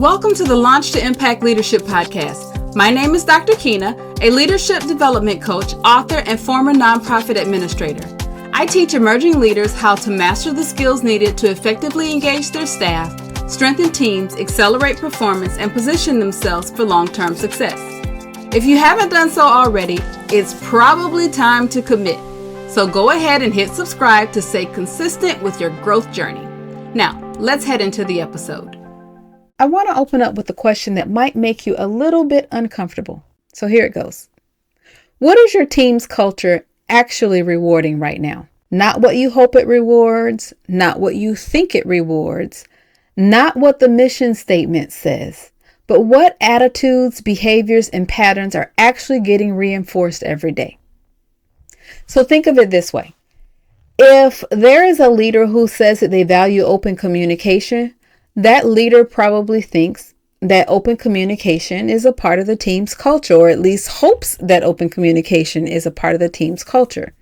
Welcome to the Launch to Impact Leadership Podcast. My name is Dr. Keena, a leadership development coach, author, and former nonprofit administrator. I teach emerging leaders how to master the skills needed to effectively engage their staff, strengthen teams, accelerate performance, and position themselves for long-term success. If you haven't done so already, it's probably time to commit. So go ahead and hit subscribe to stay consistent with your growth journey. Now, let's head into the episode. I want to open up with a question that might make you a little bit uncomfortable. So here it goes. What is your team's culture actually rewarding right now? Not what you hope it rewards, not what you think it rewards, not what the mission statement says, but what attitudes, behaviors, and patterns are actually getting reinforced every day. So think of it this way. If there is a leader who says that they value open communication, that leader probably thinks that open communication is a part of the team's culture, or at least hopes that open communication is a part of the team's culture.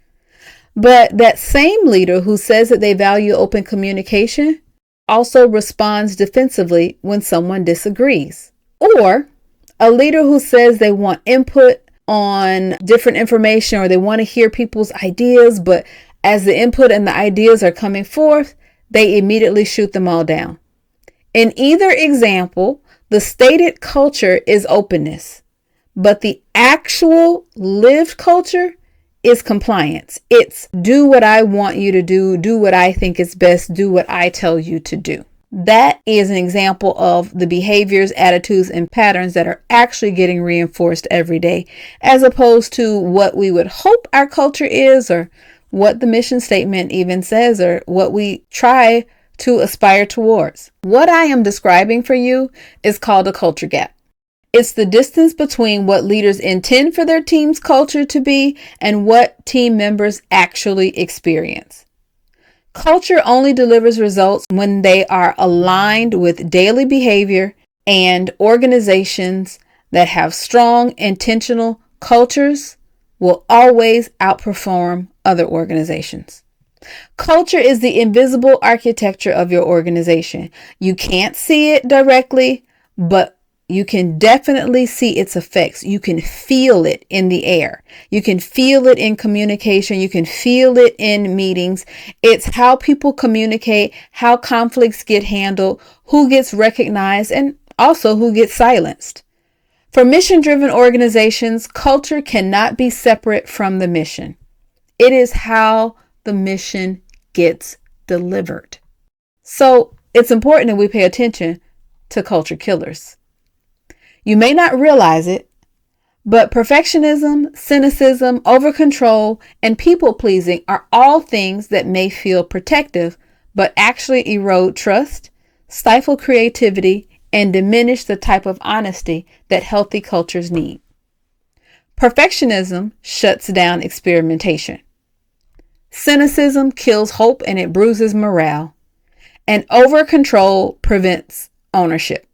But that same leader who says that they value open communication also responds defensively when someone disagrees. Or a leader who says they want input on different information, or they want to hear people's ideas, but as the input and the ideas are coming forth, they immediately shoot them all down. In either example, the stated culture is openness, but the actual lived culture is compliance. It's do what I want you to do what I think is best, do what I tell you to do. That is an example of the behaviors, attitudes, and patterns that are actually getting reinforced every day, as opposed to what we would hope our culture is, or what the mission statement even says, or what we try to aspire towards. What I am describing for you is called a culture gap. It's the distance between what leaders intend for their team's culture to be and what team members actually experience. Culture only delivers results when they are aligned with daily behavior, and organizations that have strong, intentional cultures will always outperform other organizations. Culture is the invisible architecture of your organization. You can't see it directly, but you can definitely see its effects. You can feel it in the air. You can feel it in communication. You can feel it in meetings. It's how people communicate, how conflicts get handled, who gets recognized, and also who gets silenced. For mission-driven organizations, culture cannot be separate from the mission. It is how the mission gets delivered. So it's important that we pay attention to culture killers. You may not realize it, but perfectionism, cynicism, overcontrol, and people pleasing are all things that may feel protective, but actually erode trust, stifle creativity, and diminish the type of honesty that healthy cultures need. Perfectionism shuts down experimentation. Cynicism kills hope and it bruises morale. And overcontrol prevents ownership.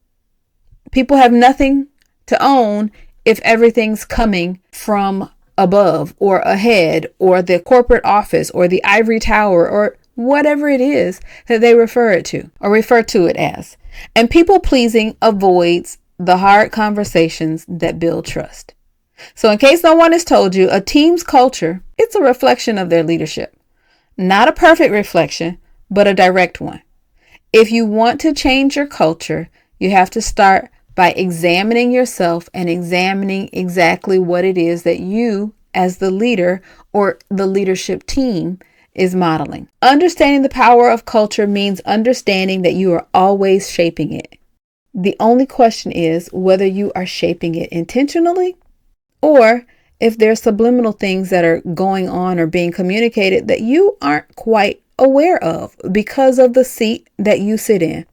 People have nothing to own if everything's coming from above or ahead, or the corporate office, or the ivory tower, or whatever it is that they refer to it as. And people pleasing avoids the hard conversations that build trust. So in case no one has told you, a team's culture, it's a reflection of their leadership. Not a perfect reflection, but a direct one. If you want to change your culture, you have to start by examining yourself and examining exactly what it is that you, as the leader or the leadership team, is modeling. Understanding the power of culture means understanding that you are always shaping it. The only question is whether you are shaping it intentionally, or if there's subliminal things that are going on or being communicated that you aren't quite aware of because of the seat that you sit in.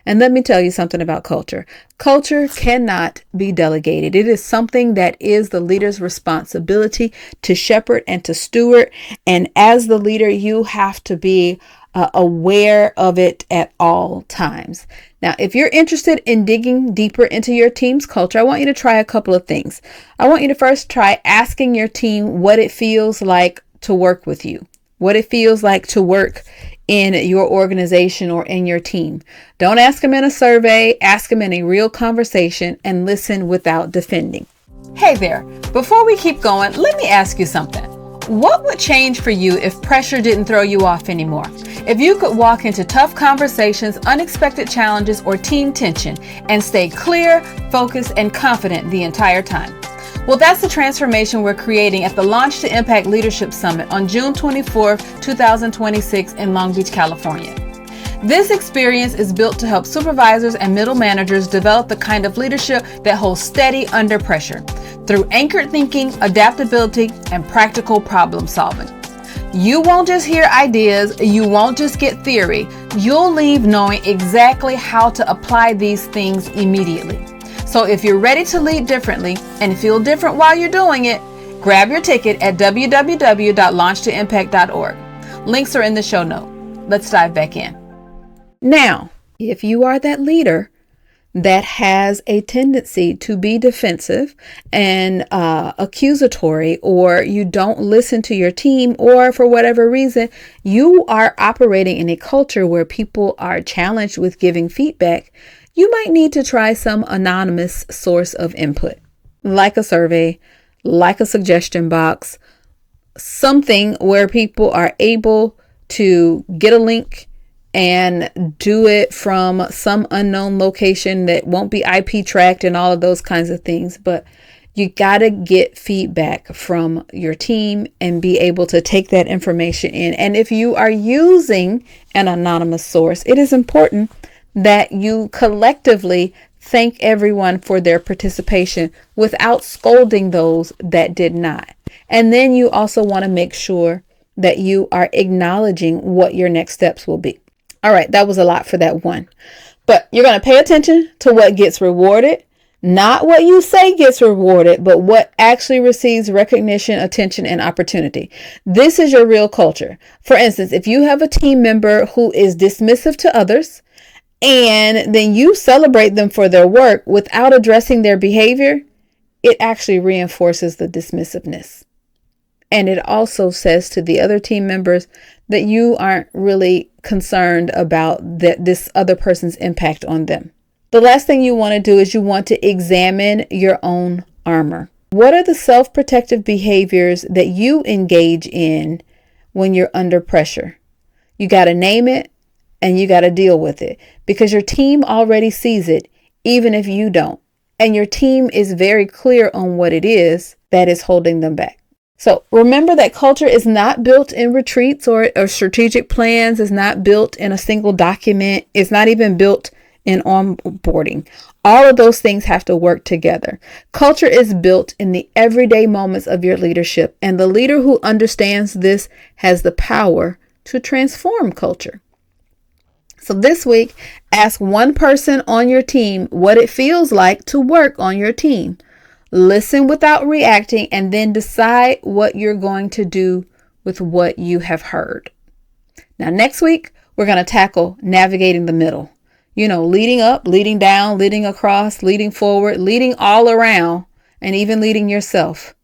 And let me tell you something about culture. Culture cannot be delegated. It is something that is the leader's responsibility to shepherd and to steward. And as the leader, you have to be aware of it at all times. Now, if you're interested in digging deeper into your team's culture, I want you to try a couple of things. I want you to first try asking your team what it feels like to work with you, what it feels like to work in your organization or in your team. Don't ask them in a survey, ask them in a real conversation and listen without defending. Hey there, before we keep going, let me ask you something. What would change for you if pressure didn't throw you off anymore? If you could walk into tough conversations, unexpected challenges, or team tension and stay clear, focused, and confident the entire time? Well, that's the transformation we're creating at the Launch to Impact Leadership Summit on June 24th, 2026 in Long Beach, California. This experience is built to help supervisors and middle managers develop the kind of leadership that holds steady under pressure through anchored thinking, adaptability, and practical problem solving. You won't just hear ideas, you won't just get theory, you'll leave knowing exactly how to apply these things immediately. So if you're ready to lead differently and feel different while you're doing it, grab your ticket at www.launchtoimpact.org. Links are in the show note. Let's dive back in. Now, if you are that leader that has a tendency to be defensive and accusatory, or you don't listen to your team, or for whatever reason, you are operating in a culture where people are challenged with giving feedback, you might need to try some anonymous source of input, like a survey, like a suggestion box, something where people are able to get a link and do it from some unknown location that won't be IP tracked and all of those kinds of things. But you got to get feedback from your team and be able to take that information in. And if you are using an anonymous source, it is important that you collectively thank everyone for their participation without scolding those that did not. And then you also want to make sure that you are acknowledging what your next steps will be. All right, that was a lot for that one. But you're going to pay attention to what gets rewarded, not what you say gets rewarded, but what actually receives recognition, attention, and opportunity. This is your real culture. For instance, if you have a team member who is dismissive to others, and then you celebrate them for their work without addressing their behavior, it actually reinforces the dismissiveness. And it also says to the other team members that you aren't really concerned about this other person's impact on them. The last thing you want to do is you want to examine your own armor. What are the self-protective behaviors that you engage in when you're under pressure? You got to name it and you got to deal with it because your team already sees it, even if you don't. And your team is very clear on what it is that is holding them back. So remember that culture is not built in retreats or strategic plans. It's not built in a single document. It's not even built in onboarding. All of those things have to work together. Culture is built in the everyday moments of your leadership. And the leader who understands this has the power to transform culture. So this week, ask one person on your team what it feels like to work on your team. Listen without reacting, and then decide what you're going to do with what you have heard. Now, next week, we're going to tackle navigating the middle. Leading up, leading down, leading across, leading forward, leading all around, and even leading yourself.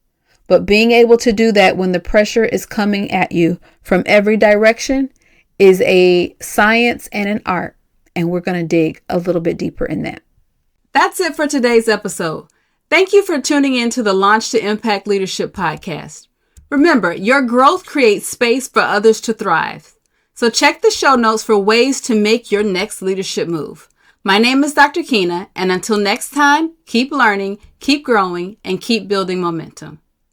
But being able to do that when the pressure is coming at you from every direction is a science and an art. And we're going to dig a little bit deeper in that. That's it for today's episode. Thank you for tuning in to the Launch to Impact Leadership podcast. Remember, your growth creates space for others to thrive. So check the show notes for ways to make your next leadership move. My name is Dr. Keena, and until next time, keep learning, keep growing, and keep building momentum.